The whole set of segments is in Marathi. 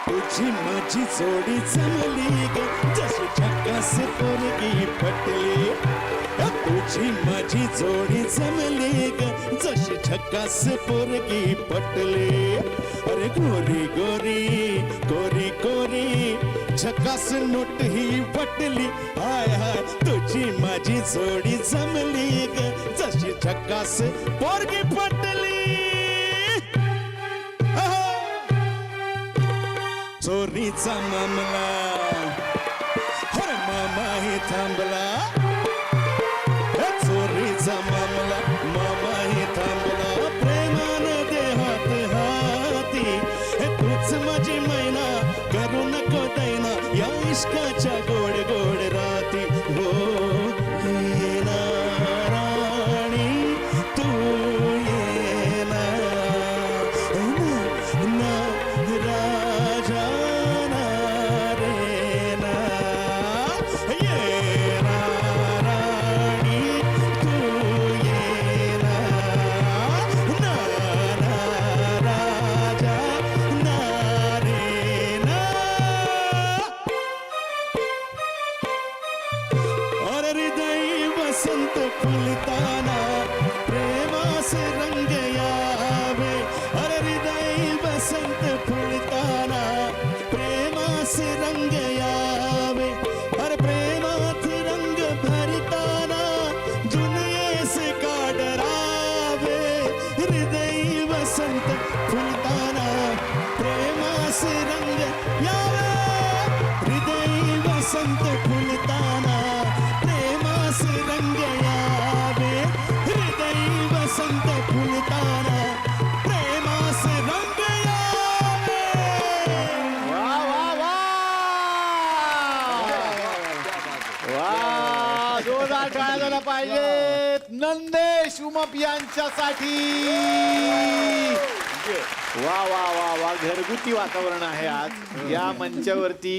तुझी माझी जोडी जमली ग जशी झकास पोरगी पटली तुझी माझी जोडी जमली ग जशी झकास पोरगी पटली अरे गोरी गोरी गोरी गोरी झकास नोट ही पटली हाय हाय तुझी माझी जोडी जमली ग जशी झकास पोरगी पटली चोरीचा मामला हर मामा ही थांबला चोरीचा मामला मामा ही थांबला प्रेमानं देहात हाती तूच माझी मैना करू नको दैना या इश्काच्या गोड गोड राती हो ये ना राणी तू ये ना राजा वसंत फुलताना प्रेमास रंग यावे अरे हृदय वसंत फुलताना प्रेमास रंग यावे अरे प्रेमात रंग भरताना दुनियेस का डरावे हृदय वसंत फुलताना प्रेमास रंग यावे हृदय वसंत फुलताना रंग यावे हृदय वसंत फुलताना प्रेमास रंग यावे वा वा वा वा जोरदार टाळ्या झाल्या पाहिजेत नंदेश उमप यांच्यासाठी वा वा वा वा घरगुती वातावरण आहे आज या मंचावरती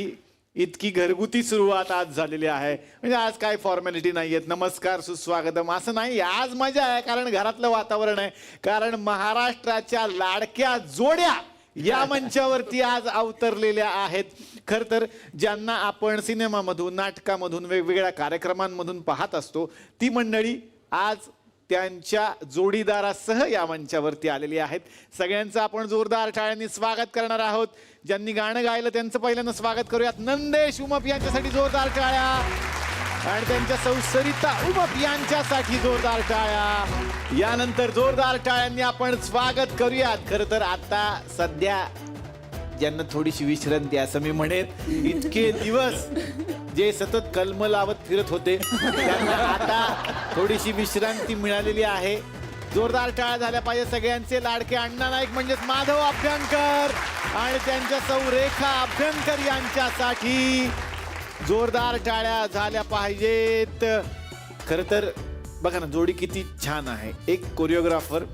इतकी घरगुती सुरुवात आज झालेली आहे म्हणजे आज काय फॉर्मॅलिटी नाही आहेत नमस्कार सुस्वागतम असं नाही आज मजा आहे कारण घरातलं वातावरण आहे कारण महाराष्ट्राच्या लाडक्या जोड्या या मंचावरती आज अवतरलेल्या आहेत खरं तर ज्यांना आपण सिनेमामधून नाटकामधून वेगवेगळ्या कार्यक्रमांमधून पाहत असतो ती मंडळी आज त्यांच्या जोडीदारासह या मंचावरती आलेली आहेत सगळ्यांचं आपण जोरदार टाळ्यांनी स्वागत करणार आहोत ज्यांनी गाणं गायलं त्यांचं पहिल्यांदा स्वागत करूयात नंदेश उमप यांच्यासाठी जोरदार टाळ्या आणि त्यांच्या सौ सरिता उमप यांच्यासाठी जोरदार टाळ्या यानंतर जोरदार टाळ्यांनी आपण स्वागत करूयात खरं तर आता सध्या ज्यांना थोडीशी विश्रांती असं मी म्हणेन इतके दिवस जे सतत कलम लावत फिरत होते त्यांना आता थोडीशी विश्रांती मिळालेली आहे जोरदार टाळ्या झाल्या पाहिजे सगळ्यांचे लाडके अण्णा नाईक म्हणजेच माधव अभ्यंकर आणि त्यांच्या सौ रेखा अभ्यंकर यांच्यासाठी जोरदार टाळ्या झाल्या पाहिजेत खरं तर बघा ना जोडी किती छान आहे एक कोरिओग्राफर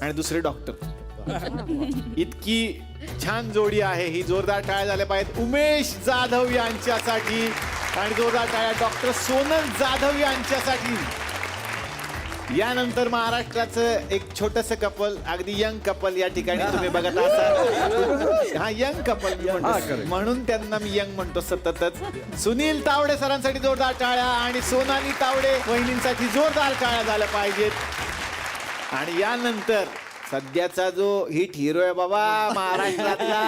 आणि दुसरे डॉक्टर इतकी छान जोडी आहे ही जोरदार टाळ्या झाल्या पाहिजेत उमेश जाधव यांच्यासाठी आणि जोरदार टाळ्या डॉक्टर सोनल जाधव यांच्यासाठी यानंतर महाराष्ट्राचं एक छोटस कपल अगदी यंग कपल या ठिकाणी तुम्ही बघत असाल हा यंग कपल मी म्हणतो म्हणून त्यांना मी यंग म्हणतो सततच सुनील तावडे सरांसाठी जोरदार टाळ्या आणि सोनाली तावडे वहिनींसाठी जोरदार टाळ्या झाल्या पाहिजेत आणि यानंतर सध्याचा जो हिट हिरो आहे बाबा महाराष्ट्रातला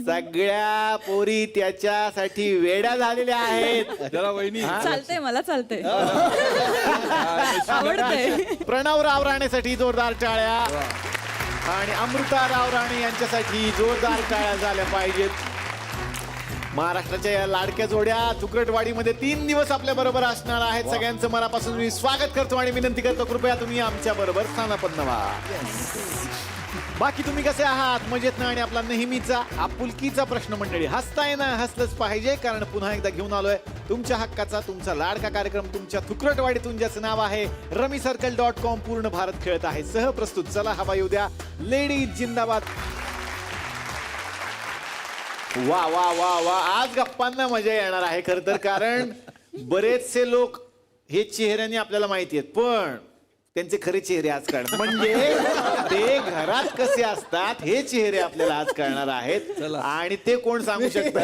सगळ्या पोरी त्याच्यासाठी वेड्या झालेल्या आहेत जरा वहिनी चालतंय मला चालतंय आवडतंय प्रणव राव राणेसाठी जोरदार टाळ्या आणि अमृता राव राणे यांच्यासाठी जोरदार टाळ्या झाल्या पाहिजेत महाराष्ट्राच्या या लाडक्या जोड्या तुकडवाडीमध्ये 3 दिवस आपल्या बरोबर असणार आहेत सगळ्यांचं मनापासून मी स्वागत करतो आणि विनंती करतो कृपया तुम्ही आमच्या बरोबर स्थानापन्न व्हा बाकी तुम्ही कसे आहात मजेत ना आणि आपला नेहमीचा आपुलकीचा प्रश्न मंडळी हसताय ना हसलंच पाहिजे कारण पुन्हा एकदा घेऊन आलोय तुमच्या हक्काचा तुमचा लाडका कार्यक्रम तुमच्या तुकडवाडीतून ज्याचं नाव आहे rumicircle.com पूर्ण भारत खेळत आहे सहप्रस्तुत चला हवा येऊ द्या लेडीज जिंदाबाद वा वा वा वा आज गप्पांना मजा येणार आहे खर तर कारण बरेचसे लोक हे चेहऱ्याने आपल्याला माहिती आहेत पण त्यांचे खरे चेहरे आज काढ म्हणजे ते घरात कसे असतात हे चेहरे आपल्याला आज कळणार आहेत. आणि ते कोण सांगू शकतं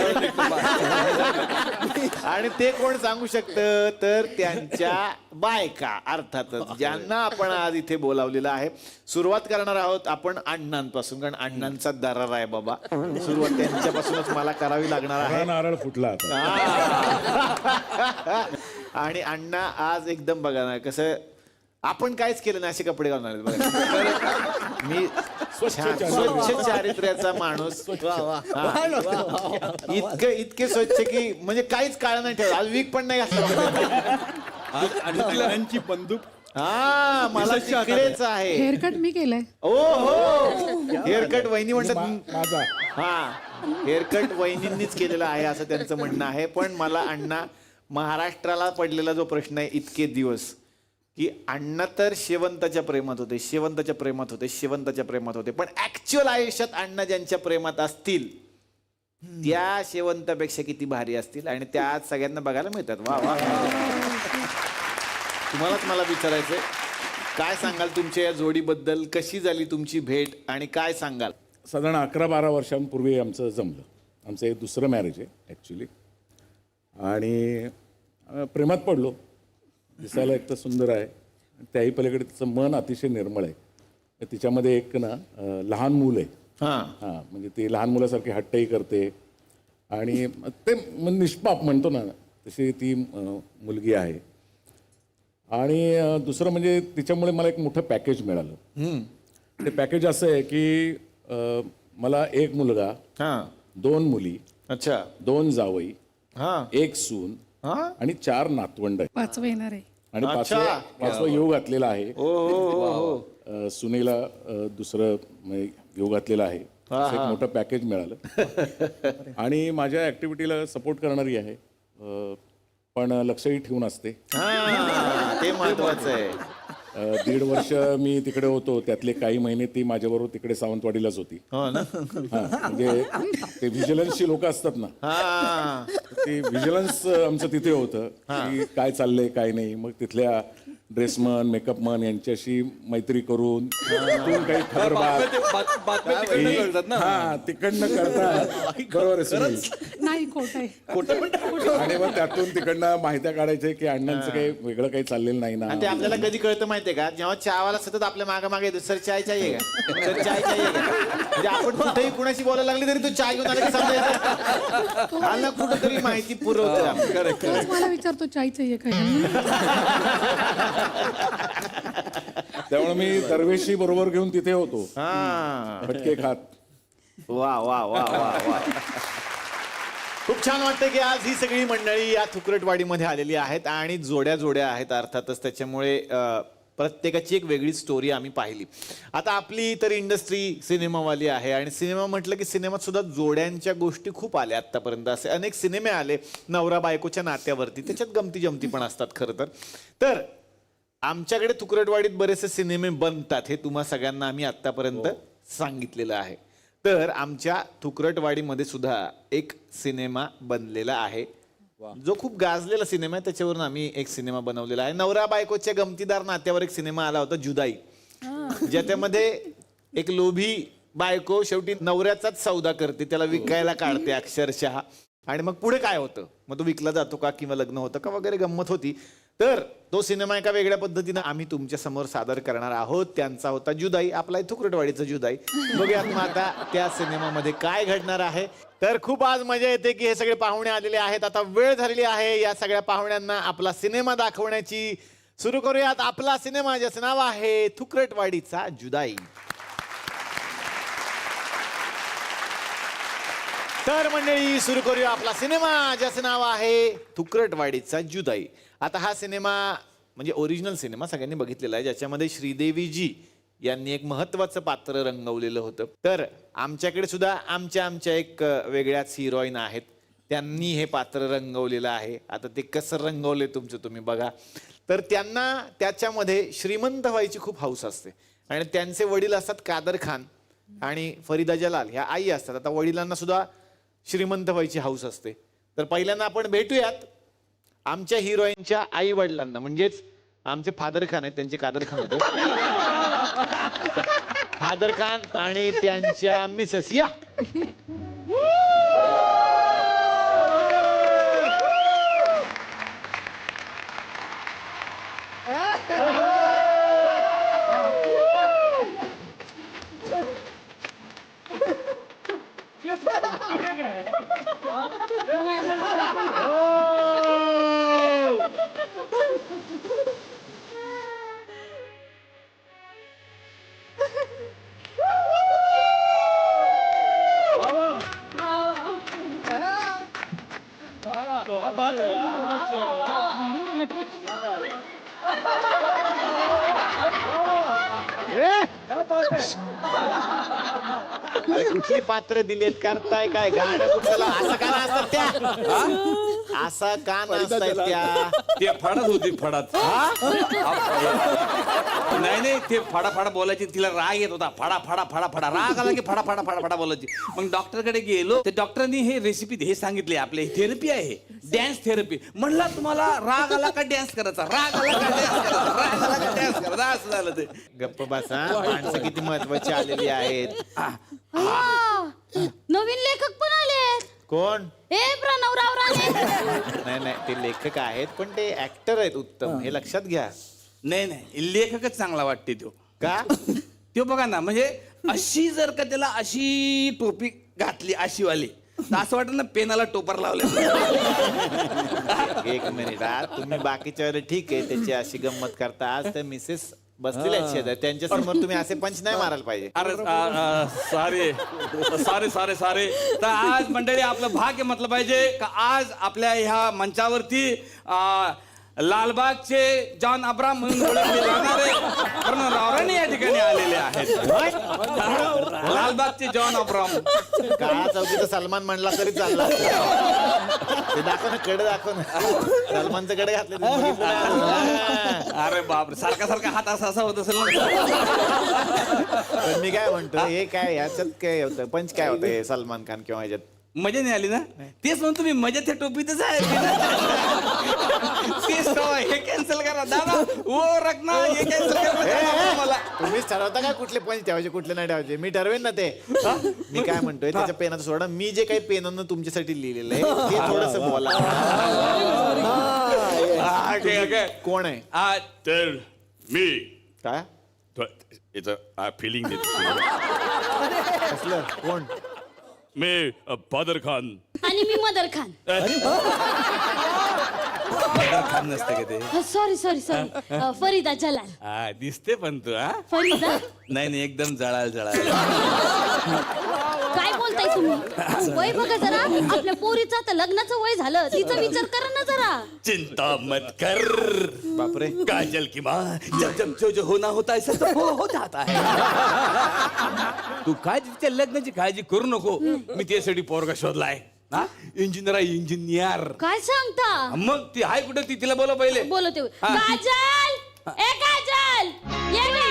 आणि ते कोण सांगू शकतं तर त्यांच्या बायका, अर्थातच ज्यांना आपण आज इथे बोलावलेलं आहे. सुरुवात करणार आहोत आपण अण्णांपासून, कारण अण्णांचा दरार आहे बाबा. सुरुवात त्यांच्यापासूनच मला करावी लागणार आहे. नारळ फुटला आता. आणि अण्णा आज एकदम बघा ना कसं, आपण काहीच केलं नाही असे कपडे घालून आले बघा. मी स्वच्छ चारित्र्याचा माणूस, इतके स्वच्छ की म्हणजे काहीच काळ नाही ठेवलं. आज वीक पण नाही घातला. अण्णांची बंदूक. हा, मला तिकडेच आहे. हेअरकट मी केलंय. ओ हो, हेअरकट वहिनी म्हणतात. माझा हा, हेअरकट वहिनींनीच केलेला आहे असं त्यांचं म्हणणं आहे. पण मला अण्णा, महाराष्ट्राला पडलेला जो प्रश्न आहे इतके दिवस, की अण्णा तर शेवंताच्या प्रेमात होते, शेवंताच्या प्रेमात होते, शेवंताच्या प्रेमात होते, पण ऍक्च्युअल आयुष्यात अण्णा ज्यांच्या प्रेमात असतील त्या शेवंतापेक्षा किती भारी असतील. आणि त्या आज सगळ्यांना बघायला मिळतात. वा वा. तुम्हालाच मला विचारायचंय, काय सांगाल तुमच्या या जोडीबद्दल? कशी झाली तुमची भेट आणि काय सांगाल? साधारण 11-12 वर्षांपूर्वी आमचं जमलं. आमचं एक दुसरं मॅरेज आहे ॲक्च्युली. आणि प्रेमात पडलो. दिसायला एक तर सुंदर आहे, त्याही पलीकडे तिचं मन अतिशय निर्मळ आहे. तिच्यामध्ये एक ना लहान मूल आहे. हां, म्हणजे ती लहान मुलासारखी हट्टही करते आणि ते निष्पाप म्हणतो ना, तशी ती मुलगी आहे. आणि दुसरं म्हणजे तिच्यामुळे मला एक मोठं पॅकेज मिळालं. ते पॅकेज असं आहे की मला एक मुलगा, 2 मुली, अच्छा, 2 जावई, हा, 1 सून आणि 4 नातवंड आहे. 5वं येणार आहे. आणि पाचवं योग घातलेला आहे. सुनेला दुसरं योग घातलेलं आहे. असं एक मोठं पॅकेज मिळालं. आणि माझ्या ऍक्टिव्हिटीला सपोर्ट करणारी आहे, पण लक्षही ठेवून असते. ते महत्वाचं आहे. 1.5 वर्ष मी तिकडे होतो, त्यातले काही महिने ती माझ्याबरोबर तिकडे सावंतवाडीलाच होती. हो ना. म्हणजे ते व्हिजिलन्सची लोक असतात ना, ते व्हिजिलन्स आमचं तिथे होतं की काय चाललंय काय नाही. मग तिथल्या ड्रेसमन, मेकअपमन यांच्याशी मैत्री करून काही खबरबात तिकडनं करतात. बरोबर आहे सुनील? नाही, खोट आहे. आणि मग त्यातून तिकडनं माहित्या काढायचे की अण्णांचं काही वेगळं काही चाललेलं नाही ना. आणि ते आपल्याला कधी कळतं माहितीये का, जेव्हा चहावाला सतत आपल्या मागे येतो, सर चाय चाहिए का, सर चाय चाहिए का. म्हणजे आपण कुठेही कुणाशी बोलायला लागली तरी तो चाय घेऊन आला की समजायचं आला कुठेतरी माहिती पुरवतो. तोच मला विचारतो चाय चाहिए काय. त्यामुळे मी दरवेशी बरोबर घेऊन तिथे होतो, फटके खात. वा वा वा वा वा. खूप छान वाटतं की आज ही सगळी मंडळी या थुकरटवाडीमध्ये आलेली आहेत आणि जोड्या जोड्या आहेत अर्थातच. त्याच्यामुळे प्रत्येकाची एक वेगळी स्टोरी आम्ही पाहिली. आता आपली तर इंडस्ट्री सिनेमावाली आहे आणि सिनेमा म्हटलं की सिनेमात सुद्धा जोड्यांच्या गोष्टी खूप आल्या आत्तापर्यंत. असे अनेक सिनेमे आले नवरा बायकोच्या नात्यावरती, त्याच्यात गमती जमती पण असतात खरं तर. आमच्याकडे थुकरटवाडीत बरेचसे सिनेमे बनतात हे तुम्हा सगळ्यांना आम्ही आत्तापर्यंत सांगितलेलं आहे. तर आमच्या थुकरटवाडीमध्ये सुद्धा एक सिनेमा बनलेला आहे जो खूप गाजलेला सिनेमा आहे. त्याच्यावरून आम्ही एक सिनेमा बनवलेला आहे. नवरा बायकोच्या गमतीदार नात्यावर एक सिनेमा आला होता, जुदाई, ज्याच्यामध्ये एक लोभी बायको शेवटी नवऱ्याचाच सौदा करते, त्याला विकायला काढते अक्षरशः. आणि मग पुढे काय होतं, मग तो विकला जातो का किंवा लग्न होतं का वगैरे गंमत होती. तर तो सिनेमा एका वेगळ्या पद्धतीनं आम्ही तुमच्या समोर सादर करणार आहोत. त्यांचा होता जुदाई, आपला थुकरटवाडीचा जुदाई. बघूयात मग आता त्या सिनेमामध्ये काय घडणार आहे. तर खूप आज मजा येते की हे सगळे पाहुणे आलेले आहेत. आता वेळ झालेली आहे या सगळ्या पाहुण्यांना आपला सिनेमा दाखवण्याची. सुरू करूयात आपला सिनेमा, ज्याचं नाव आहे थुकरटवाडीचा जुदाई. तर मंडळी सुरू करूया आपला सिनेमा, ज्याचं नाव आहे थुकरटवाडीचा जुदाई. आता हा सिनेमा म्हणजे ओरिजिनल सिनेमा सगळ्यांनी बघितलेला आहे, ज्याच्यामध्ये श्रीदेवीजी यांनी एक महत्वाचं पात्र रंगवलेलं होतं. तर आमच्याकडे सुद्धा आमच्या एक वेगळ्याच हिरोईन आहेत, त्यांनी हे पात्र रंगवलेलं आहे. आता ते कसं रंगवले तुमचं तुम्ही बघा. तर त्यांना त्याच्यामध्ये श्रीमंत व्हायची खूप हौस असते आणि त्यांचे वडील असतात कादर खान आणि फरीदा जलाल ह्या आई असतात. आता वडिलांना सुद्धा श्रीमंत व्हायची हौस असते. तर पहिल्यांदा आपण भेटूयात आमच्या हिरोईनच्या आई वडिलांना, म्हणजेच आमचे फादर खान आहेत, त्यांचे कादर खान होते. कादर खान आणि त्यांच्या मिसेस या. अरे कुठली पात्र दिलेत करताय काय गाणं कुठलं असं का नसतात त्या असं का नसतायत त्या ते फडाच होती फडाच नाही नाही ते फडा फडा बोलायची तिला राग येत होता फडा फडा फडा फडा राग आला की फडा फडा फडा फडा बोलायची मग डॉक्टरकडे गेलो तर डॉक्टरांनी हे रेसिपी हे सांगितले आपले थेरपी आहे डॅन्स थेरपी म्हणला तुम्हाला राग आला का डॅन्स करायचा राग आला का डॅन्स करायचा राग आला का डॅन्स करायचा असं झालं ते गप्प बसा माणसं किती महत्वाची आलेली आहेत. नवीन लेखक पण आले. कोण ए प्रणव राव राणे. नाही नाही ते लेखक आहेत पण ते ऍक्टर आहेत उत्तम हे लक्षात घ्या. नाही नाही लेखकच चांगला वाटते तो का तो बघा ना म्हणजे अशी जर का त्याला अशी टोपी घातली अशी वाली तर असं वाटत ना पेनाला टोपर लावले एक मिनिट तुम्ही बाकीच्या वेळेला ठीक आहे त्याची अशी गंमत करता आज त्या मिसेस बसलेल्या आहेत शेजारी त्यांच्या समोर तुम्ही असे पंच नाही मारायला पाहिजे. अरे सारे सारे सारे तर आज मंडळी आपलं भाग्य म्हटलं पाहिजे का आज आपल्या ह्या मंचावरती लालबागचे जॉन अब्राम म्हणून ओळखले जाणारे प्रणव राव राणे या ठिकाणी आलेले आहेत. लालबागचे जॉन अब्राम काळा चौकीचा सलमान म्हणला तरी चालला ते दाखव ना कडे दाखव ना सलमानचं कडे घातले तुम्ही बघितलं ना? अरे बापरे सारखा सारखा हात असा असा होत असेल ना. पण मी काय म्हणतो हे काय याच्यात काय होतं पंच काय होतं हे सलमान खान किंवा ह्याच्यात मजा नाही आली ना तेच म्हणून तुम्ही मजा त्या टोपीतच आहे तेच हे कॅन्सल करा दादा ओ रखना हे कॅन्सल करा मला तुम्हीच ठरवता काय कुठले पंच ठेवायचे कुठले नाही ठेवायचे मी ठरवेन ना ते मी काय म्हणतोय त्याच्या पेनाचं सोडा मी जे काही पेनानं तुमच्यासाठी लिहिलेलं आहे ते थोडस बोला. कोण आहे तर मी काय फिलिंग देतो कसलं कोण मी बादर खान आणि मी मदर खान. खान नसते का ते sorry sorry sorry Farida Jalal. हा दिसते पण तू हा फरीदा नाही नाही एकदम जळाल जळाल काय बोलताय तुम्ही वय बघा जरा आपल्या पोरीचं आता लग्नाचं वय झालं तिचा विचार करा ना जरा. चिंता मत कर बापरे काजल की माँ जब जब जो जो होना होता है सब तो हो जाता है तू काय तिच्या लग्नाची काळजी करू नको मी त्यासाठी पोरगा शोधलाय हा इंजिनियर आहे इंजिनियर काय सांगता मग ती हाय कुठे ती तिला बोला पहिले बोलते काजल ए काजल ये ना.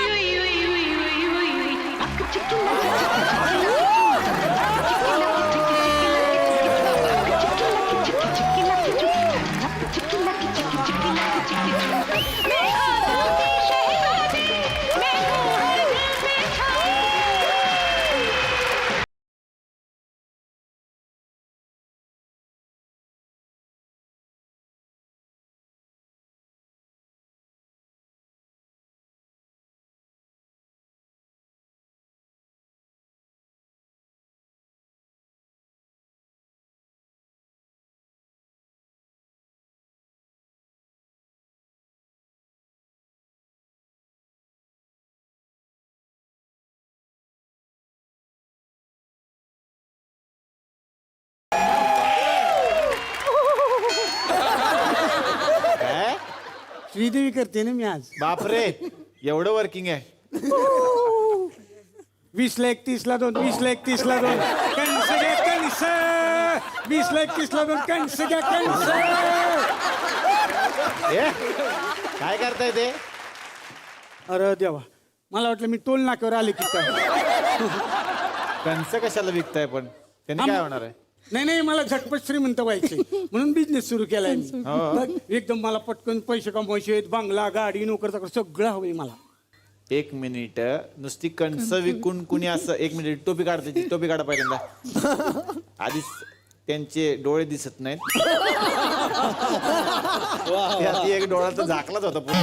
काय श्रीदेवी करते ना मी आज. बापरे एवढं वर्किंग आहे 20,31,2 20,31,2 कंस घ्या कंस 20,31,2 कंस घ्या कंस. ए, काय करताय ते अरे देवा मला वाटलं मी टोल नाक्यावर आले की काय. कंस कशाला विकताय पण त्यांनी काय होणार आहे नाही नाही मला झटपट श्रीमंत व्हायचे म्हणून बिझनेस सुरू केलाय मी. बघ, एकदम मला पटकन पैसे कमवायचे बंगला गाडी नोकर चाकर सगळं हवंय मला. एक मिनिट नुसती कणस विकून कुणी असं एक मिनिट टोपी काढ त्याची टोपी काढा पहिल्यांदा आधीच त्यांचे डोळे दिसत नाहीत त्यात एक डोळा तर झाकलाच होता पूर्ण.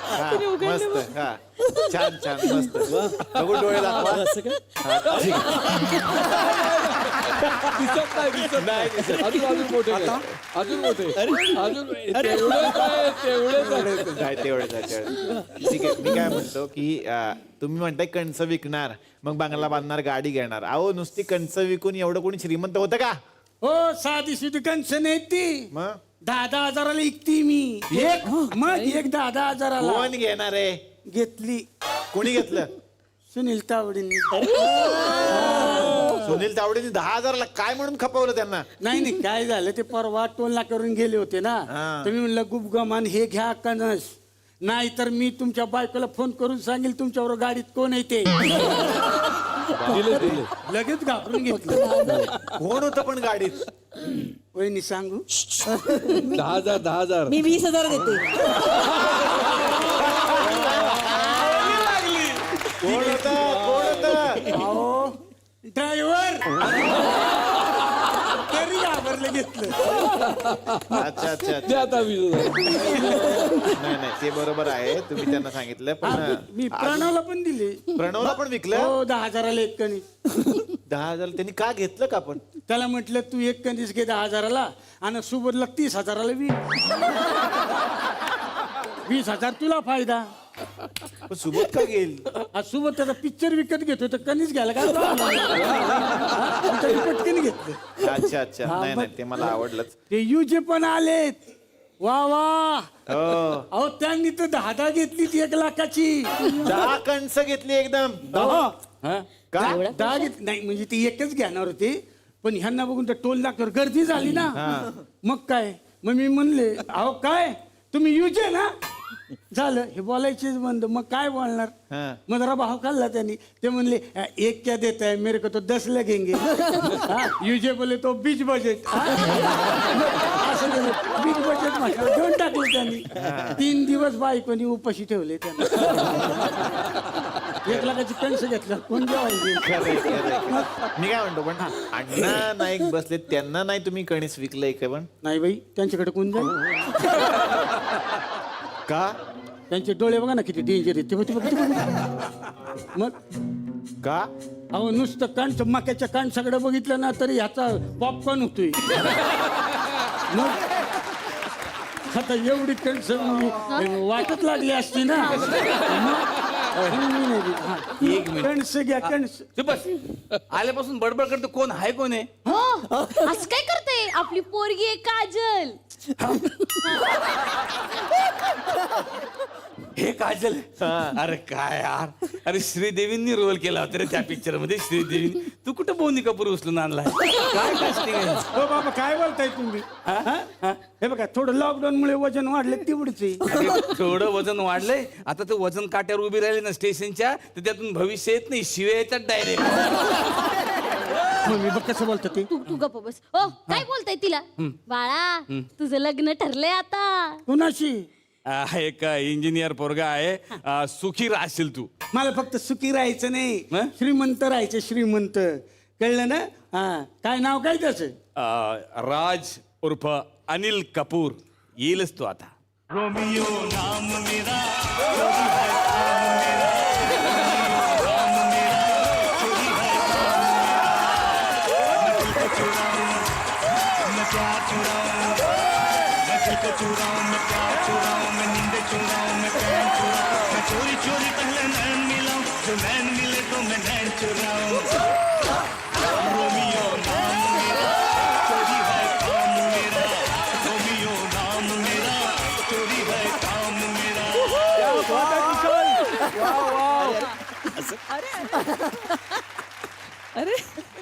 हा, मस्त हा छान छान मस्त बघू डोळे दाखवा हा, ठीक आहे. नाही दिसत. नाही, तेवढेच आहे, तेवढेच. ठीक आहे मी काय म्हणतो की तुम्ही म्हणताय कणसं विकणार मग बंगला बांधणार गाडी घेणार अहो नुसती कणसं विकून एवढं कोणी श्रीमंत होतं का हो साधी सुधी कणसं नाही ती मग 10,000 विकती मी एक मग एक 10,000 कोण घेणार आहे घेतली कोणी घेतलं सुनील तावडेंनी. सुनील तावडेने 10,000 काय म्हणून खपवलं त्यांना नाही नाही काय झालं ते परवा टोलना करून गेले होते ना हा. तुम्ही म्हणलं गुपगमान हे घ्या कणस नाही तर मी तुमच्या बायकोला फोन करून सांगेल तुमच्यावर गाडीत कोण येते लगेच घाबरून घेतलं. कोण होतं पण गाडीत वहिनी सांगू 10,000 मी 20,000 देते. कोण होतं अहो ड्रायव्हर तरी घाबरलं घेतलं. अच्छा अच्छा अच्छा. आता 20,000 नाही नाही ते बरोबर आहे तुम्ही त्यांना सांगितलं पण मी प्रणवला पण दिले. प्रणवला पण विकलं हो 10,000 एक कणीस. 10,000 त्यांनी का घेतलं का पण त्याला म्हटलं तू एक कणीस घे 10,000 आणि सुबोधला 30,000 20,000 तुला फायदा. पण सुबोध का घेईल सुबोध त्याचा पिक्चर विकत घेतो तर कणीस घ्यायला काय पटकन घेतलं. अच्छा अच्छा नाही नाही ते मला आवडलंच ते युजे पण आलेत वा वा हो अहो त्यांनी तर 10 घेतली ती 1,00,000ची 10 कणसं घेतली एकदम का 10 घेतली नाही म्हणजे ती एकच घेणार होती पण ह्यांना बघून तर टोल नाक्यावर गर्दी झाली ना मग काय मग मी म्हणले अहो काय तुम्ही युजे ना झालं हे बोलायचेच बंद मग काय बोलणार मग जरा भाव खाल्ला त्यांनी ते म्हणले एक क्या देता है मेरे को तो 10 लगेंगे युजे बोले तो बीच बजेट असं बीच बजेट म्हटलं देऊन टाकलं त्यांनी 3 दिवस बायकोनी उपाशी ठेवले त्यांना 1,00,000ची कणसं घेतलं कोण जेवायचे. खरंय, खरंय. मी काय म्हणतो पण अण्णा नाईक बसले त्यांना नाही तुम्ही कणीस विकलंय का पण नाही बाई त्यांच्याकडे कोण जाईल का त्यांचे डोळे बघा ना किती डेंजर आहेत ते बघ. मग का अहो नुसतं कणस मक्याच्या कणसाकडे बघितलं ना तरी ह्याचा पॉपकॉर्न होतोय. मग आता एवढी कणस वाटत लागली असती ना एक मिनिट. कणस घ्या कणस. बस आल्यापासून बडबड करतो कोण आहे कोण आहे हो असं काय करते आपली पोरगी आहे काजल. हे काजल अरे काय यार अरे श्रीदेवींनी रोल केला होता रे त्या पिक्चर मध्ये श्रीदेवींनी तू कुठं बोनी कपूर उचलून आणलाय काय कास्टिंग आहे हो बाबा काय बोलताय तुम्ही हे बघा थोडं लॉकडाऊन मुळे वजन वाढले तेवढंच आहे. अरे, थोडं वजन वाढलंय आता ते वजन काट्यावर उभी राहिली ना स्टेशनच्या तर त्यातून भविष्य येत नाही शिवे येतात डायरेक्ट. मग बघ कसं बोलतो ते तू गप्प बस. हो काय बोलताय तिला बाळा तुझं लग्न ठरलंय आता. कुणाशी एक इंजिनियर पोरगा आहे सुखी राहशील तू. मला फक्त सुखी राहायचं नाही हं? श्रीमंत राहायचं श्रीमंत कळलं ना हा काय नाव काय त्याचं राज उर्फ अनिल कपूर येईलच तू आता.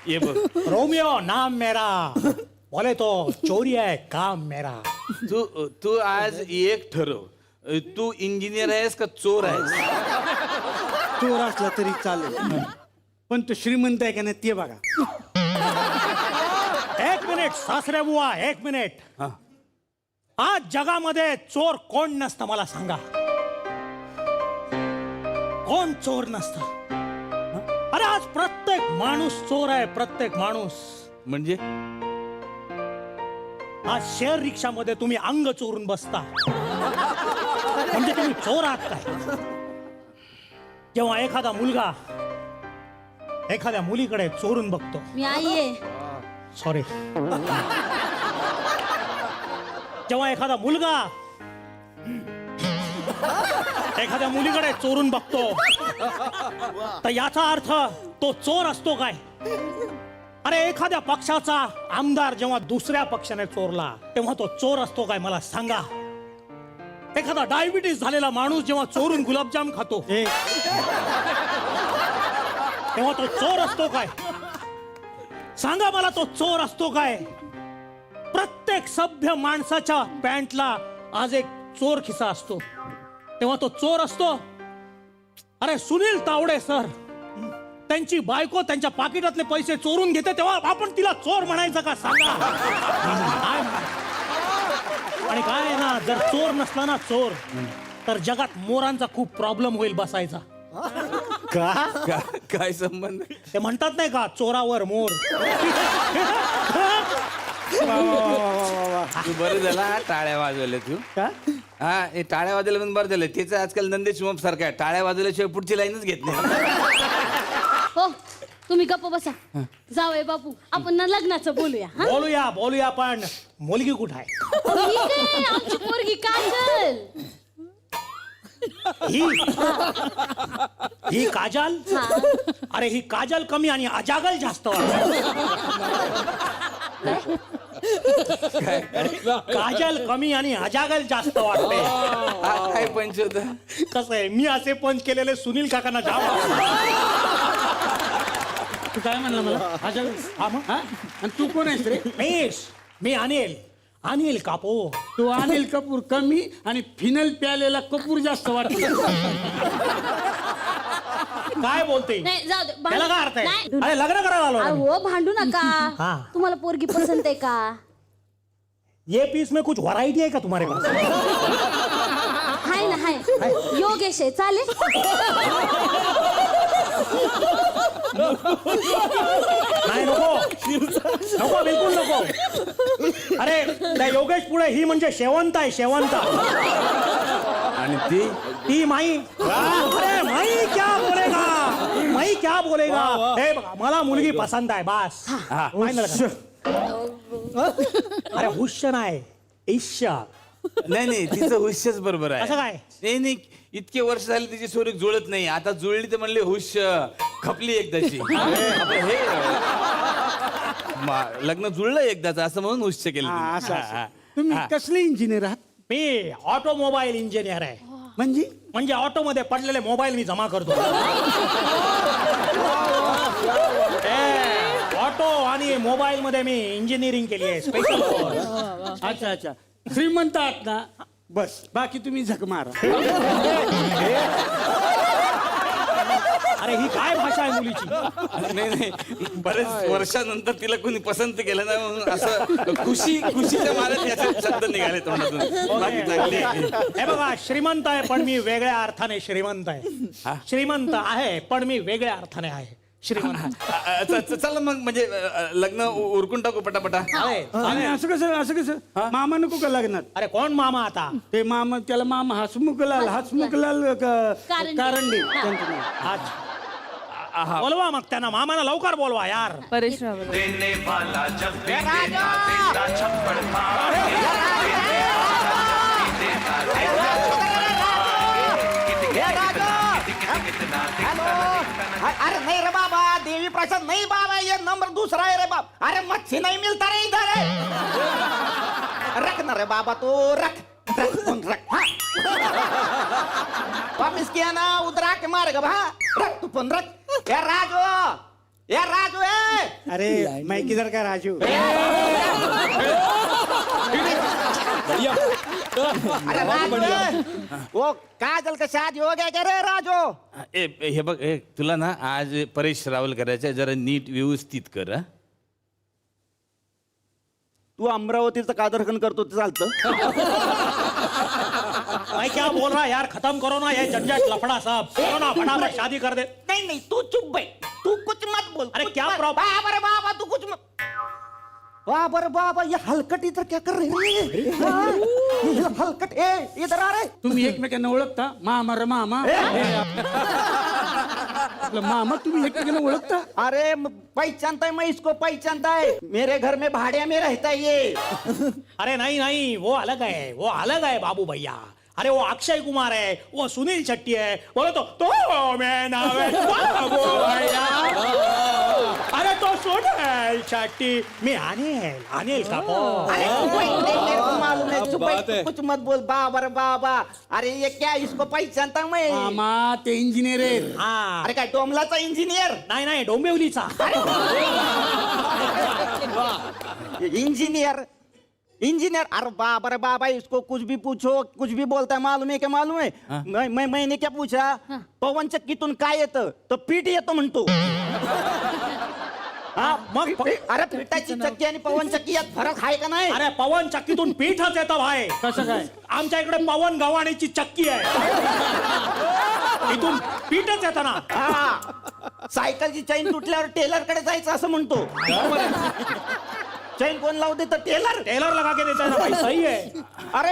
ये बघ रोमियो नाम मेरा बोले तो चोरी है काम मेरा. तू आज एक ठरव तू इंजिनियर आहेस का चोर आहेस. चोर असला तरी चालेल पण तो श्रीमंत आहे का नाही ते बघा. 1 मिनिट सासरे बुवा 1 मिनिट. आज जगामध्ये चोर कोण नसतं मला सांगा. कोण चोर नसतं? हं? अरे आज प्रत्येक माणूस चोर आहे, प्रत्येक माणूस. म्हणजे आज शेअर रिक्षामध्ये तुम्ही अंग चोरून बसता म्हणजे तुम्ही चोर आहात काय? जेव्हा एखादा मुलगा एखाद्या मुलीकडे चोरून बघतो, मी आई आहे. सॉरी, जेव्हा एखादा मुलगा एखाद्या मुलीकडे चोरून बघतो तर याचा अर्थ तो चोर असतो काय? अरे एखाद्या पक्षाचा आमदार जेव्हा दुसऱ्या पक्षाने चोरला तेव्हा तो चोर असतो काय? मला सांगा. एखादा डायबिटीस झालेला माणूस जेव्हा चोरून गुलाबजाम खातो तेव्हा तो चोर असतो काय? सांगा मला, तो चोर असतो काय? प्रत्येक सभ्य माणसाच्या पॅन्टला आज एक चोर खिसा असतो, तेव्हा तो चोर असतो. अरे सुनील तावडे सर, त्यांची बायको त्यांच्या पाकिटातले पैसे चोरून घेते तेव्हा आपण तिला चोर म्हणायचं का? सांगा. आणि काय आहे ना, जर चोर नसला ना चोर, तर जगात मोरांचा खूप प्रॉब्लेम होईल बसायचा. काय संबंध? ते म्हणतात नाही का, चोरावर मोर. तू बरं झाला टाळ्या वाजवल्या तू. हा, हे टाळ्या वाजवल्या पण बरं झालं. त्याचं आजकाल नंदेश शिवम सारखं आहे, टाळ्या वाजवल्याशिवाय पुढची लाईनच घेत नाही. हो, तुम्ही गप्प बसा. जावई बापू, आपण ना लग्नाचं बोलूया. हा? बोलूया बोलूया, पण मुलगी कुठं आहे? ही काय, आमची पोरगी काजल. ही काजल? हा. अरे ही काजल कमी आणि अजागल जास्त वाटते. काजल कमी आणि अजागल जास्त वाटते. काय पंच होत? कसं आहे, मी असे पंच केलेले सुनील काकांना जाम. तू काय म्हणला मला? अजय, हा मग? हा? आणि तू कोण आहेस रे? मी अनिल कापूर. तू अनिल कपूर कमी आणि फिनल प्यालेला कपूर जास्त वाटतो. काय बोलते? नाही, जाऊ दे. त्याला काय अर्थ आहे? नाही. अरे लग्न करायला आलो ना मी. अहो, भांडू नका. हा. तुम्हाला पोरगी पसंत आहे का? ये पीस में कुछ वैरायटी है क्या तुम्हारे पास? हाय ना, हाय. योगेश आहे, चालेल. नाही, नको बिलकुल नको. अरे त्या योगेश पुढे ही म्हणजे शेवंत आहे, शेवंत. आणि ती माई. अरे माई क्या बोलेगा, माई क्या बोलेगा. हे बघा, मला मुलगी पसंत आहे, बस. फायनल करा. अरे हुश्य नाही, ईश्य. नाही तिचं हुश्यच बरोबर आहे. असं काय? नाही, इतके वर्ष झाले तिची सोरीक जुळत नाही. आता जुळली तर म्हणले हुश्य, खपली एकदाची. आपलं हे लग्न जुळलं एकदाच असं म्हणून हुश्य केलं हा, तिने. असं. तुम्ही कसले इंजिनियर आहात? मी ऑटोमोबाईल इंजिनियर आहे. म्हणजे ऑटो मध्ये पडलेले मोबाईल मी जमा करतो. ऑटो आणि मोबाईल मध्ये मी इंजिनिअरिंग केली आहे, स्पेशल. अच्छा, श्रीमंत आहात ना, बस. बाकी तुम्ही झक मारा. अरे ही काय भाषा आहे मुलीची? नाही बरेच वर्षानंतर तिला कोणी पसंत केलं ना, म्हणून असं खुशीच्या मारत याचे शब्द निघाले तोंडातून. बाकी चांगली आहे. हे बघा, श्रीमंत आहे पण मी वेगळ्या अर्थाने श्रीमंत आहे. श्रीमंत आहे पण मी वेगळ्या अर्थाने आहे श्रीमंत. चला मग, म्हणजे लग्न उरकून टाकू पटापटा. आणि असं कसं मामा नको का लग्नात? अरे कोण मामा आता? ते मामा, त्याला मामा हसमुखलाल कारंडे त्यांचं नाव. आज बोलवा मग त्यांना, मामाला लवकर बोलवा यार. अरे नहीं रे बाबा, देवी प्रसाद नहीं बाबा, ये नंबर दूसरा है रे बाप. अरे मच्छी नहीं मिलता रे इधर है. रख ना रे बाबा, तो रख. हाँ. वापिस किया ना, उधर आके मारेगा भा. रख तू फोन रख. यार राजू है. अरे मैं किधर का राजू? अरे राजू है. वो काजल का शादी हो गया क्या रे राजू? हे बघ, तुला ना आज परेश रावल करायचं, जरा नीट व्यवस्थित कर. तू अमरावतीचं कादरखन करतो ते चालतं? भाई क्या बोल रहा है यार, खत्म करो ना ये झंझट लफड़ा सब, करो ना फटाफट शादी कर दे. नहीं नहीं तू चुप बैठ, तू कुछ मत बोल. अरे कुछ क्या मत. प्रॉब्लम? बाबा रे बाबा तू कुछ मत. बाबा रे बाबा ये हलकट इधर क्या कर रहे हैं? हाँ, ये हलकट ए इधर आ रहे. तुम्ही एकमेकांना ओळखता? मामा रे मामा. आपलं मामा तुम्ही एकमेकांना ओळखता? अरे पहचानता है, मैं इसको पहचानता है. मेरे घर में भाड़े में रहता है ये. अरे नहीं नहीं, वो अलग है, वो अलग है बाबू भैया. अरे वो अक्षय कुमार है, वो सुनील शेट्टी है. बोलो तो मैं नाम है बाबू भैया. अरे तो सुनील शेट्टी, मैं अनिल कपूर. अरे चुप बैठ, नहीं, मेरे को मालूम है. चुप बैठ, तू कुछ मत बोल. बाबा रे बाबा. अरे ये क्या, इसको पहचानता हूं मैं. मामा ते इंजिनियर आहेत. हाँ. अरे काय डोमलाचा इंजिनियर. नाही नाही, डोंबिवलीचा. Engineer engineer. अरे बाबा रे बाबा, इसको कुछ भी पूछो, कुछ भी बोलता है. मालूम है क्या, मालूम है? मैंने क्या पूछा, पवन चक्कीतून काय येतं, तो पीठ येतो म्हणतो. मग अरे पिठाची चक्की आणि पवन चक्की यात फरक आहे का नाही? अरे पवन चक्कीतून पीठच येतं भाई. कसं काय? आमच्या इकडे पवन गव्हाणीची चक्की आहे, इथून पीठच येतं ना. हा, सायकलची चैन तुटल्यावर टेलर कडे जायचं असं म्हणतो. चैन कोण लावू देतं? टेलर. टेलर लगा के देता है ना भाई, सही है. अरे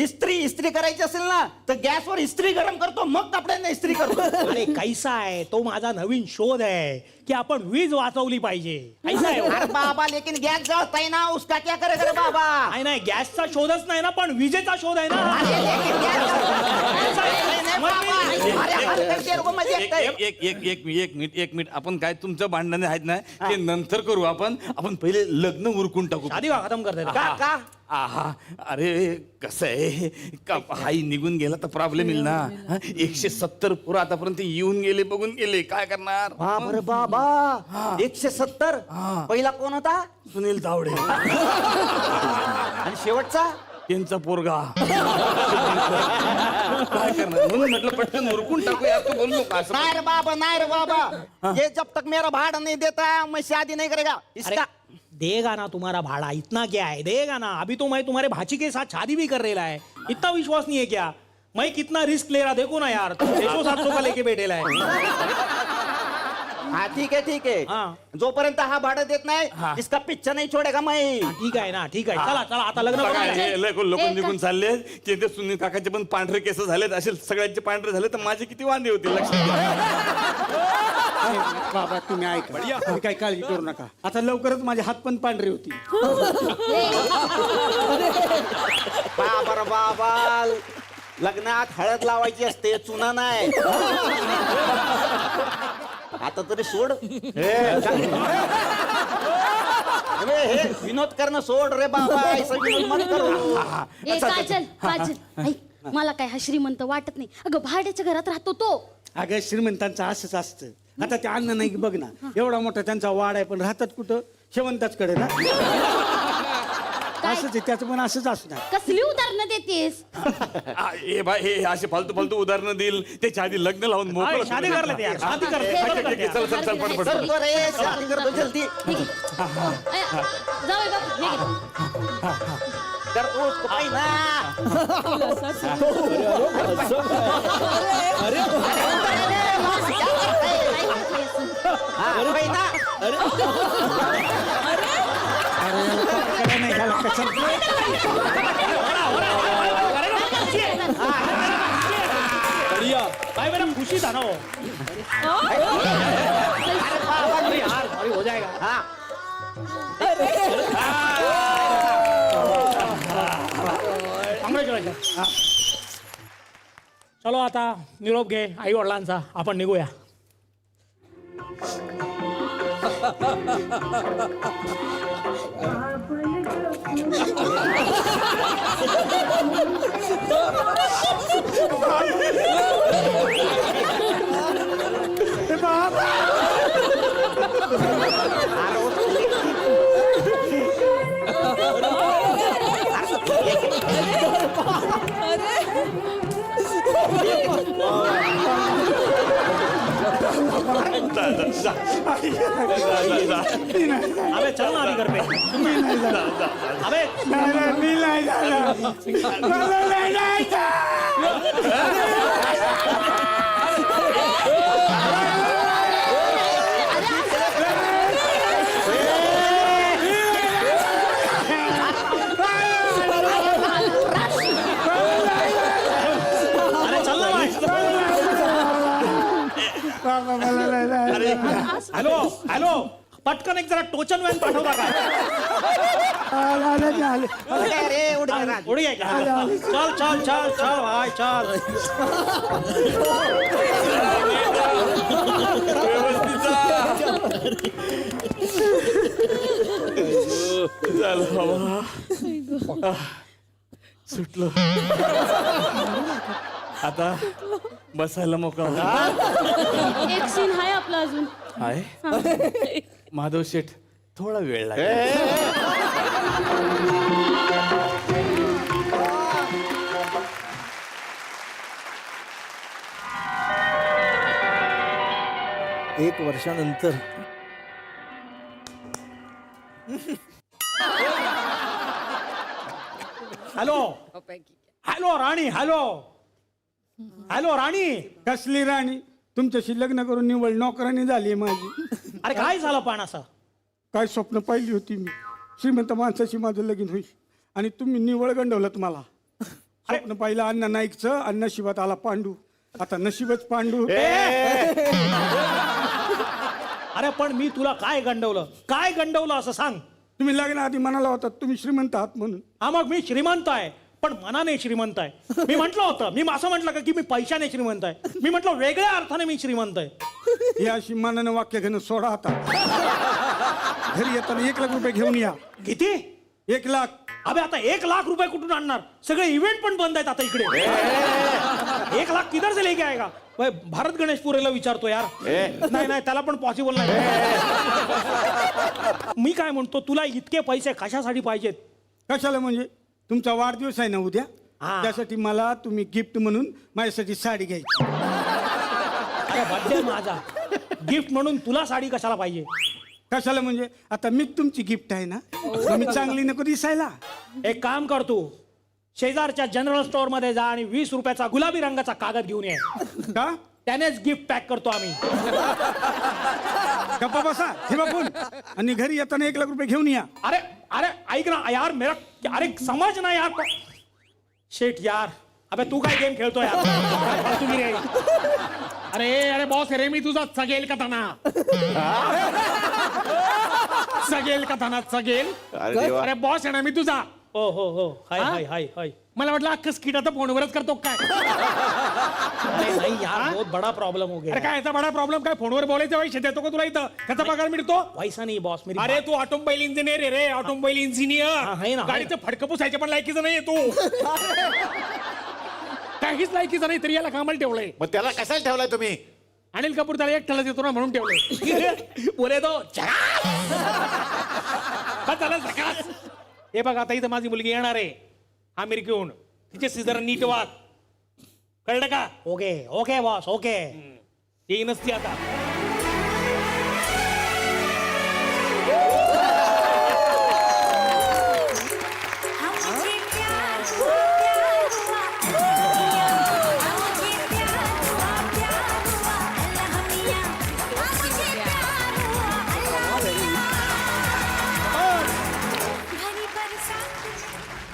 इस्त्री करायची असेल ना तर गॅसवर इस्त्री गरम करतो, मग कपड्यांना इस्त्री करतो. अरे कैसा आहे तो, माझा नवीन शोध आहे की आपण वीज वाचवली पाहिजे. ऐसा आहे. अरे बाबा लेकिन गॅस जळता है ना, उसका क्या करेगा रे बाबा? नाही नाही, गॅसचा शोधच नाही ना, पण विजेचा शोध आहे ना. अरे लेकिन गॅस जळता है. नहीं, नहीं, बाबा. अरे हलकट तेरे को मैं देखता है. एक मिनिट आपण काय तुमचं भांडण आहेत ना ते नंतर करू. आपण पहिले लग्न उरकून टाकू. शादी वा खतम कर देता. का? आहा, अरे कसं आहे का, हाई निघून गेला तर प्रॉब्लेम येईल ना. 170 पुरा आतापर्यंत येऊन गेले, बघून गेले, काय करणार? बाप रे बाबा, 170. पहिला कोण होता? सुनील तावडे. आणि शेवटचा? त्यांचा पोरगा. काय करणार, म्हणून म्हटलं पटकन उरकून टाकू यार. तू बोल नको असं. नाही रे बाबा, नहीं रे बाबा. ये जब तक मेरा भाड़ा नहीं देता मैं शादी नहीं करेगा. इसका देगा ना तुम्हारा भाड़ा, इतना क्या है, देगा ना. अभी तो मैं तुम्हारे भाची के साथ शादी भी कर रहा है, इतना विश्वास नहीं है क्या? मैं कितना रिस्क ले रहा, देखो ना यार. 600-700 का लेके बैठेला है. हाँ ठीक है. हाँ. जोपर्यंत हा भाडं देत नाही, इसका पिच्चा नहीं छोडेगा मैं. ठीक आहे ना, ठीक आहे. चला आता लग्न बघा, करू. हे लोक निघून चालले की ते सुनील काकाचे पण पांढरे केस झालेत, असे सगळ्यांचे पांढरे झाले तर माझे किती वांदे होतील. लक्षात घ्या. बाबा तुम्ही ऐका, तुम्ही काही काळजी करू नका. आता लवकरच माझे हात पण पांढरे होती. बाबा रे बाबा, लग्नात हळद लावायची असते, चुना नाही. आता तरी सोड. हे विनोद करणं सोड रे बाबा, ऐसा विनोद मत करू. ए काजल, ऐक, मला काय हा श्रीमंत वाटत नाही. अगं भाड्याच्या घरात राहतो तो. अगं श्रीमंतांचं असंच असतं. आता ते अन्न नाही बघ ना, एवढा मोठा त्यांचा वाड आहे, पण राहतात कुठं? शेवंताच कडे ना. असंच आहे, त्याचं पण असंच असणार. कसली उदाहरणं देतेस? हे बाय, हे असे फालतू उदाहरणं देईल. त्याच्या आधी लग्न लावून मोकळं. शादी कर लेते यार, शादी कर ले. चल पटपट. करतो रे, शादी करतो जल्दी. जाऊ बाबू, हे घे. करतो उसको पहिला. हाँ, पहिला. अरे नाही झालं कसं. भाई मेरा खुशी था ना वो. अरे यार, अरे हो जाएगा. हाँ. कॉंग्रॅच्युलेशन. चलो आता निरोप घे आई वडिलांचा, आपण निघूया. अबे चल ना अभी घर पे अबे नाही, मी नाही जाणार. मला नाही जायचं. अरे चल ना बाबा, मला नाही जायचं. हॅलो हॅलो पटकन एक जरा टोचन व्हॅन पाठवता काय आले, आले. उडी आहे का चल चल चल चल भाई चल सुटलो आता बसायला मोकळा एक सीन आहे आपला अजून. आहे माधव शेठ थोडा वेळ लागेल. एक वर्षानंतर हॅलो हॅलो राणी हॅलो हॅलो राणी कसली राणी? तुमच्याशी लग्न करून निवड नोकरानी झाली माझी. अरे काय झालं पण असं काय स्वप्न पाहिली होती मी, श्रीमंत माणसाशी माझं लगीन होईल आणि तुम्ही निवळ गंडवलं मला. स्वप्न पाहिलं अण्णा नाईकचं आणि नशिबात आला पांडू. आता नशीबच पांडू. अरे पण मी तुला काय गंडवलं असं सांग. तुम्ही लग्नाआधी म्हणाला होता तुम्ही श्रीमंत आहात म्हणून. हा मग मी श्रीमंत आहे पण मनाने श्रीमंत आहे. मी म्हटलं होतं मी असं म्हटलं का की मी पैशाने श्रीमंत आहे. मी म्हटलं वेगळ्या अर्थाने मी श्रीमंत आहे. हे अशी मनानं वाक्य घेणं सोडा आता. घरी येताना 1 लाख रुपये घेऊन या. किती? 1 लाख. अबे आता 1 लाख रुपये कुठून आणणार? सगळे इव्हेंट पण बंद आहेत आता इकडे. 1 लाख किधर से लेके आएगा? भाई भारत गणेश पुरेला विचारतो यार. नाही नाही त्याला पण पॉसिबल नाही. मी काय म्हणतो तुला इतके पैसे कशासाठी पाहिजेत? कशाला म्हणजे? तुमचा वाढदिवस आहे ना उद्या, हा. त्यासाठी मला तुम्ही गिफ्ट म्हणून माझ्यासाठी साडी घ्यायची. अरे बर्थडे माझा गिफ्ट म्हणून तुला साडी कशाला पाहिजे? कशाला म्हणजे? आता मी तुमची गिफ्ट आहे ना, मग मी चांगली नको दिसायला? एक काम कर तू शेजारच्या जनरल स्टोअर मध्ये जा आणि 20 रुपयाचा गुलाबी रंगाचा कागद घेऊन ये. का? त्यानेच गिफ्ट पॅक करतो आम्ही. गप्पा बसा, हे बघून. आणि घरी येताना 1 लाख रुपये घेऊन या. अरे अरे ऐक ना यार मेरा अरे समझ ना यार. शेट यार अबे तू काय गेम खेळतो यार? काय फालतू गिरी आहे. अरे बॉस रे मी तुझा सगेल का ताना सगेल का ताना सगेल. अरे बॉस आहे ना मी तुझा. हो हो हो हाय हाय हाय हाय. मला वाटलं अख्खं स्किट आता फोनवरच करतो काय? नाही यार बहुत बडा प्रॉब्लेम हो गया. अरे काय याचा बडा प्रॉब्लेम काय? फोनवर बोलायचं पैसे देतो का तुला इथं? त्याचा पगार मिळतो? पैसा नाही बॉस. अरे तू ऑटोमोबाईल इंजिनियर आहे रे. ऑटोमोबाईल इंजिनियर गाडीचं फडकं पुसायचं पण लायकीचं नाही तू. काहीच लायकीचं नाही तरी याला कामाला ठेवलंय. मग त्याला कशाला ठेवलाय तुम्ही? अनिल कपूर त्याला एकट्याला देतो ना म्हणून ठेवलंय. बोले तो त्याला झकास. हे बघ आता इथं माझी मुलगी येणार आहे अमेरिकेहून. तिचे सिजर नीट वाद कळलं का? Okay okay boss okay. ती नसती आता.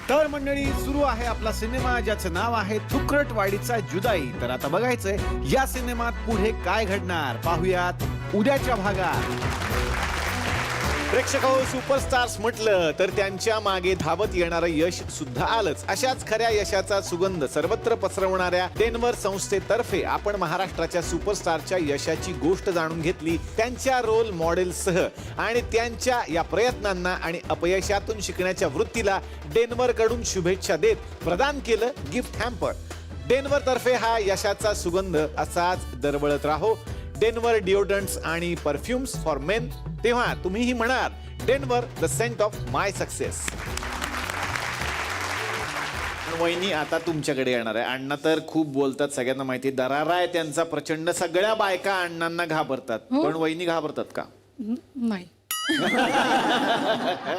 तर मंडळी सुरू आहे आपला सिनेमा ज्याचं नाव आहे थुकरटवाडीचा जुदाई. तर आता बघायचंय या सिनेमात पुढे काय घडणार. पाहुयात उद्याच्या भागात. प्रेक्षक हो, सुपरस्टार्स म्हटलं तर त्यांच्या मागे धावत येणारं यश सुद्धा आलंच. अशाच खऱ्या यशाचा सुगंध सर्वत्र पसरवणाऱ्या डेन्व्हर संस्थेतर्फे आपण महाराष्ट्राच्या सुपरस्टारच्या यशाची गोष्ट जाणून घेतली, त्यांच्या रोल मॉडेलसह. आणि त्यांच्या या प्रयत्नांना आणि अपयशातून शिकण्याच्या वृत्तीला डेन्व्हर कडून शुभेच्छा देत प्रदान केलं गिफ्ट हॅम्पर. डेन्व्हर तर्फे हा यशाचा सुगंध असाच दरवळत राहो. डेन्व्हर डिओड्रंट्स आणि परफ्युम्स फॉर मेन. तेव्हा तुम्हीही म्हणाल Denver the saint of my success. वहिनी आता तुमच्याकडे येणार आहे. अण्णा तर खूप बोलतात, सगळ्यांना माहिती, दरारा आहे त्यांचा प्रचंड. सगळ्या बायका अण्णांना घाबरतात, पण वहिनी घाबरतात का? नाही.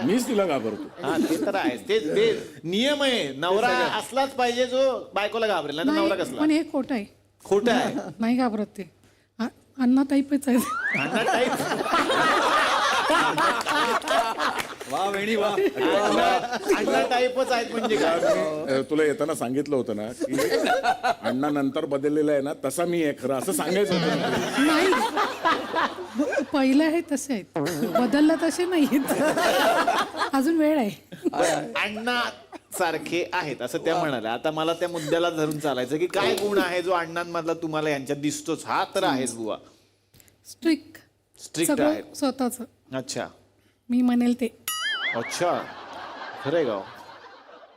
मीच तिला घाबरतो. हा ते तर आहे, ते नियम आहे. नवरा असलाच पाहिजे जो बायकोला घाबरेल, नाही तर नवरा नाही, कसला? पण हे खोटं आहे. खोटं आहे. नाही घाबरत ते. अण्णा टाईपच आहे. अण्णा टाईप. अण्णा टाईपच आहेत म्हणजे काय? तुला येताना सांगितलं होतं ना की अण्णा नंतर बदललेला आहे ना, तसा मी आहे खरं, असं सांगायचं होतं. नाही, पहिले आहे तसे आहेत, बदलला तसे नाही. अजून वेळ आहे. अण्णा सारखे आहेत असं त्या म्हणाल्या. आता मला त्या मुद्द्याला धरून चालायचं की काय गुण आहे जो अण्णांमधला तुम्हाला यांच्यात दिसतोच? हा तर आहेच बुवा. स्ट्रिक्ट स्ट्रिक्ट आहे. स्वतःच. अच्छा मी म्हणेल ते. अच्छा, खरंय गाव.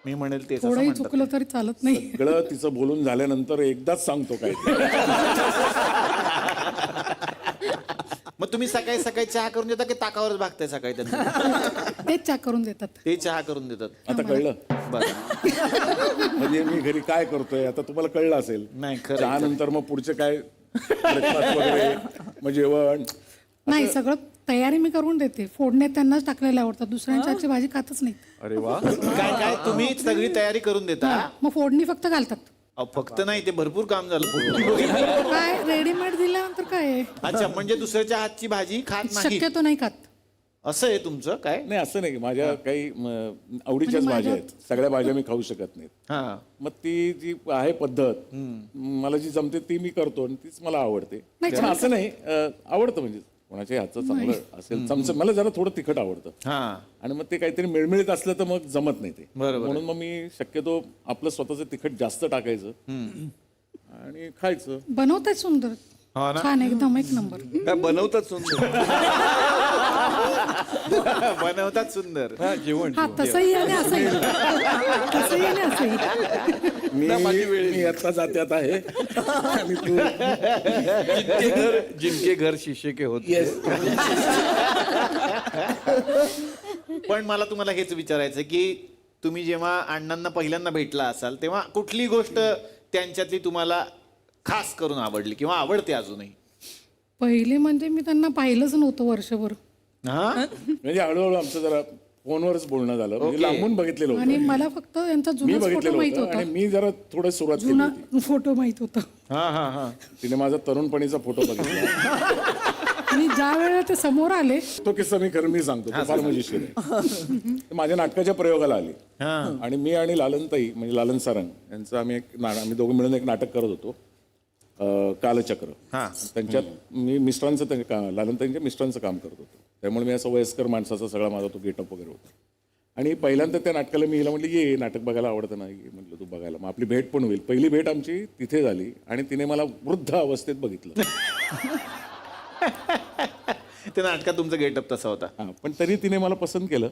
मी म्हणेल ते थोडंही चुकलं तरी चालत नाही. सगळं तिचं बोलून झाल्यानंतर एकदाच सांगतो काय ते. मग तुम्ही सकाळी सकाळी चहा करून देता की ताकावरच भागताय सकाळी त्यांना? तेच चहा करून देतात. ते चहा करून देतात. आता कळलं बरं. म्हणजे मी घरी काय करतोय आता तुम्हाला कळलं असेल. नाही, खरं. चहा नंतर मग पुढचे काय ब्रेकफास्ट वगैरे, मग जेवण. नाही, सगळं तयारी मी करून देते. फोडणे त्यांनाच टाकलेले आवडतात, दुसऱ्यांच्या हातची भाजी खातच नाही. अरे वा. काय काय तुम्ही सगळी तयारी करून देता? मग फोडणी फक्त घालतात. अहो, फक्त नाही, ते भरपूर काम झालं. काय रेडीमेड दिल्यानंतर काय आहे? अच्छा, म्हणजे दुसऱ्याच्या हातची भाजी खात नाही शक्यतो नाही खात. असं आहे तुमचं काय? नाही असं नाही, माझ्या काही आवडीच्याच भाज्या आहेत, सगळ्या भाज्या मी खाऊ शकत नाहीत. हा. मग ती जी आहे पद्धत, मला जी जमते ती मी करतो आणि तीच मला आवडते. नाही, पण असं नाही, आवडतं म्हणजे कोणाच्या हातचं चांगलं असेल चमचं. मला जरा थोडं तिखट आवडतं. हा. आणि मग ते काहीतरी मिळमिळीत असलं तर मग जमत नाही ते. बरोबर. म्हणून मग मी शक्यतो आपलं स्वतःचं तिखट जास्त टाकायचं आणि खायचं. बनवतात सुंदर, हो ना? छान, एकदम एक नंबर. बनवतात सुंदर. बनवतात सुंदर. हा, तसंही आणि असंही. तसंही आणि असंही. मी आता जात्यात आहे आणि तू जिनके घर शीशे के होते. पण मला तुम्हाला हेच विचारायचं की तुम्ही जेव्हा अण्णांना पहिल्यांदा भेटला असाल तेव्हा कुठली गोष्ट त्यांच्यातली तुम्हाला खास करून आवडली किंवा आवडते अजूनही? पहिले म्हणजे मी त्यांना पाहिलंच नव्हतं वर्षभर. हा. म्हणजे हळूहळू आमचं जरा फोनवरच बोलणं झालं. म्हणजे ओके. लांबून बघितलेलं आणि होतं, मला फक्त त्यांचा मी जुना फोटो बघितलेलं माहित होतं होता. आणि मी जरा थोडं सुरुवात केली जुना होती. फोटो माहित होता. हा हा हा. तिने माझा तरुणपणीचा फोटो बघितला. आणि ज्या वेळेला ते समोर आले, तो किस्सा मी खरं मी सांगतो, तो फार मजेशीर आहे. ते माझ्या नाटकाच्या प्रयोगाला आले आणि मी आणि लालनताई म्हणजे लालन सारंग यांचं आम्ही दोघं मिळून एक नाटक करत होतो, कालचक्र. त्यांच्यात मी मिस्टरांचं लालनताईंच्या मिस्टरांचं काम करत होतो. त्यामुळे मी असं वयस्कर माणसाचा सगळा माझा तो गेटअप वगैरे होता. आणि पहिल्यांदा त्या नाटकाला मी हिला म्हटलं ये नाटक बघायला आवडतं ना, ये म्हटलं तू बघायला, मग आपली भेट पण होईल. पहिली भेट आमची तिथे झाली आणि तिने मला वृद्ध अवस्थेत बघितलं. ते नाटकात तुमचा गेटअप तसा होता. हा, पण तरी तिने मला पसंत केलं.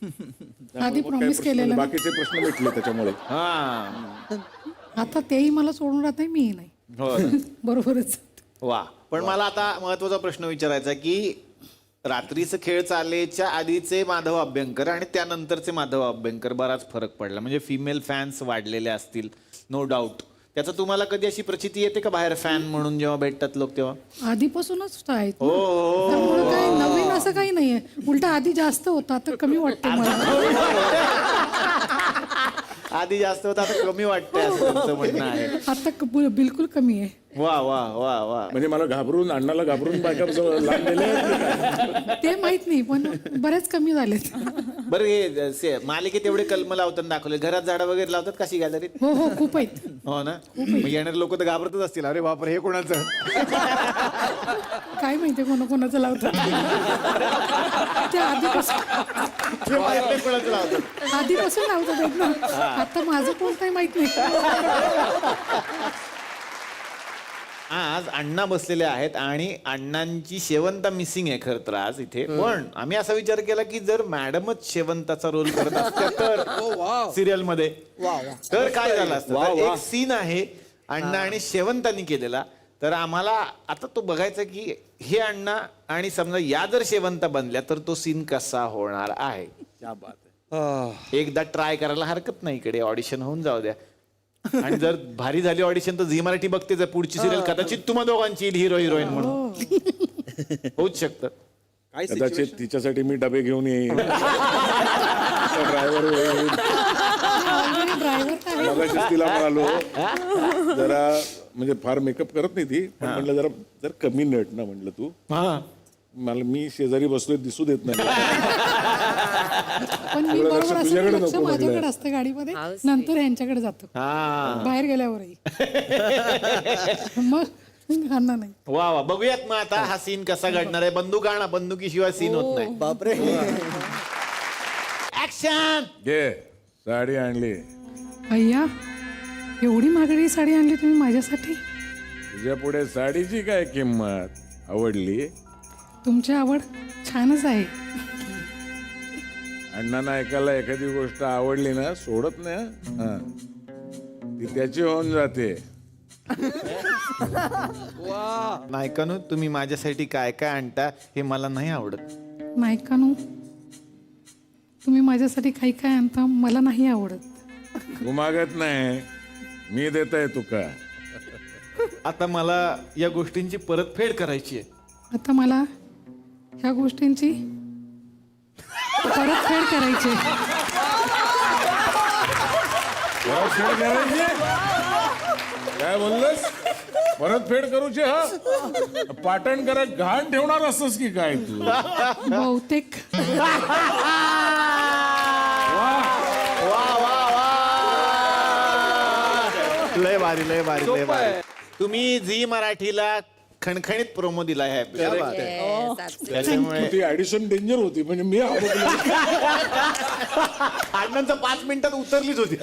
त्यामुळे आधी मग काही प्रॉमिस प्रश्न केलेलं नाही. ना. बाकीचे प्रश्न मिटले त्याच्यामुळे. हा. आता तेही मला सोडून राहत नाही, मीही नाही. हो ना? बरोबरच. वा. पण मला आता महत्वाचा प्रश्न विचारायचा की रात्रीचं खेळ चालेच्या आधीचे माधव अभ्यंकर आणि त्यानंतरचे माधव अभ्यंकर बराच फरक पडला. म्हणजे फिमेल फॅन्स वाढलेले असतील, नो डाऊट. त्याचा तुम्हाला कधी अशी प्रचिती येते का बाहेर फॅन म्हणून जेव्हा भेटतात लोक तेव्हा? आधीपासूनच आहेत हो, ना. हो. त्यामुळे काय नवीन असं काही नाहीये. उलट आधी जास्त होता, आता कमी वाटतं मला. आधी जास्त होतं, आता कमी वाटतंय असं तुमचं म्हणणं आहे. आता बिलकुल कमी आहे. वा वा वा वा. म्हणजे मला घाबरून, अण्णाला घाबरून बायका लांब गेले. ते माहित नाही, पण बरेच कमी झालेत. बरं, हे मालिकेत एवढे कलम लावताना दाखवले, घरात झाडं वगैरे लावतात कशी गॅलरीत? हो हो, खूप आहेत. हो ना? मग येणारे लोक तर घाबरतच असतील, अरे बापरे हे कोणाचं? काय माहिती कोणाचं लावतात. ते हे माहित नाही कोणाचं लावतात. आधीपासून लावतात ना. आता माझं कोण काही माहित नाही. आज अण्णा बसलेले आहेत आणि अण्णांची शेवंता मिसिंग आहे खरं तर आज इथे. पण आम्ही असा विचार केला की जर मॅडमच शेवंताचा रोल करत असत्या तर सिरियल मध्ये तर काय झालं असतं. तर एक सीन आहे अण्णा आणि शेवंतानी केलेला, तर आम्हाला आता तो बघायचा की हे अण्णा आणि समजा या जर शेवंता बनल्या तर तो सीन कसा होणार आहे. एकदा ट्राय करायला हरकत नाही, इकडे ऑडिशन होऊन जाऊ द्या. आणि जर भारी झाली ऑडिशन तर झी मराठी बघते, जर पुढची सिरियल कदाचित तुम्हा दोघांची हिरो हिरोईन म्हणून होऊच शकतं. कदाचित तिच्यासाठी मी डबे घेऊन येईन. ड्रायव्हर मगाशीच तिला म्हणालो जरा म्हणजे फार मेकअप करत नाही ती, पण म्हटलं जरा कमी नट ना म्हटलं तू. मला मी शेजारी बसलोय दिसू देत नाही. पण मी बरोबर असं लक्ष माझ्याकडे असतं गाडीमध्ये, नंतर यांच्याकडे जातो बाहेर गेल्यावरही. मग घालणार नाही. वा वा, बघूयात मग आता हा सीन कसा घडणार आहे. बंदूक आणा, बंदुकीशिवाय सीन होत नाही. बापरे. ऍक्शन. घे साडी आणली. अय्या, एवढी महागडी साडी आणली तुम्ही माझ्यासाठी? तुझ्या पुढे साडीची काय किंमत. आवडली? तुमची आवड छानच आहे. अण्णांना ऐकायला एखादी गोष्ट आवडली ना सोडत नाही हं. ती त्याची होऊन जाते. नायकानू, तुम्ही माझ्यासाठी काय काय आणता हे मला नाही आवडत. नाही का नू, तुम्ही माझ्यासाठी काही काय आणता मला नाही आवडत. तू मागत नाही, मी देतोय तुका. आता मला या गोष्टींची परतफेड करायची आहे. आता मला ह्या गोष्टींची परतफेड करायची. परतफेड करायची? काय बोललंस? परतफेड करूची? हा पाटण करा घाण ठेवणार असतस की काय तू? बहुतेक. लय भारी लय भारी लय भारी. तुम्ही झी मराठीला खणखणीत प्रोमो दिला आहे. त्याच्यामुळे ती ऍडिशन डेंजर होती, म्हणजे मी अण्णांचं 5 मिनिटात उतरलीच होती.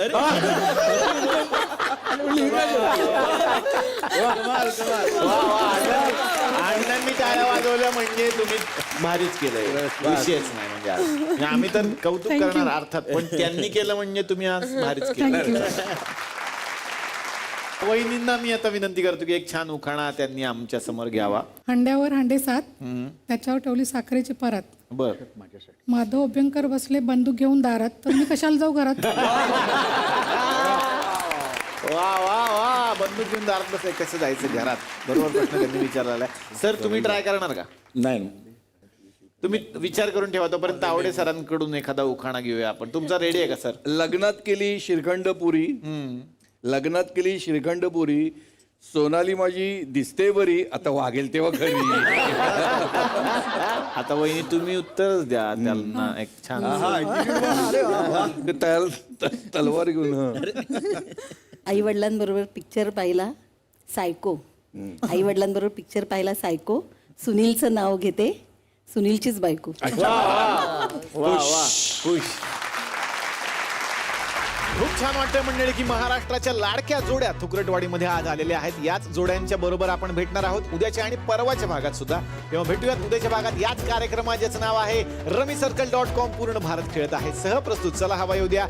अण्णांनी टाळ्या वाजवल्या म्हणजे तुम्ही भारीच केलंय, विषयच नाही. म्हणजे आज आम्ही तर कौतुक करणार अर्थात, पण त्यांनी केलं म्हणजे तुम्ही आज भारीच केलं. वहिनींना मी आता विनंती करतो की एक छान उखाणा त्यांनी आमच्या समोर घ्यावा. हंड्यावर हंडे 7, त्याच्यावर ठेवली साखरेची परात. बर. माधव अभ्यंकर बसले बंदूक घेऊन दारात, तर मी कशाला जाऊ घरात. वा वा वा, बंदूक घेऊन दारात बसले, कसं जायचं घरात. बरोबर प्रश्न त्यांनी विचारलेला आहे. सर तुम्ही ट्राय करणार का? नाही. तुम्ही विचार करून ठेवा, तोपर्यंत तावडे सरांकडून एखादा उखाणा घेऊया आपण. तुमचा रेडी आहे का सर? लग्नात केली श्रीखंडपुरी, लग्नात केली श्रीखंडपुरी, सोनाली माझी दिसते बरी, आता वागेल तेव्हा खरी. आता वहिनी तुम्ही उत्तरच द्या त्यांना एक छान. तलवार घेऊन. आई वडिलांबरोबर पिक्चर पाहिला सायको. आई वडिलांबरोबर पिक्चर पाहिला सायको, सुनीलचं नाव घेते, सुनीलचीच बायको. वा वा, खुश. खूप छान वाटतंय मंडळी की महाराष्ट्राच्या लाडक्या जोड्या थुकरटवाडीमध्ये आज आलेल्या आहेत. याच जोड्यांच्या बरोबर आपण भेटणार आहोत उद्याच्या आणि परवाच्या भागात सुद्धा. तेव्हा भेटूयात उद्याच्या भागात याच कार्यक्रमात, ज्याचं नाव आहे RummyCircle.com. पूर्ण भारत खेळत आहे. सहप्रस्तुत चला हवा येऊ द्या.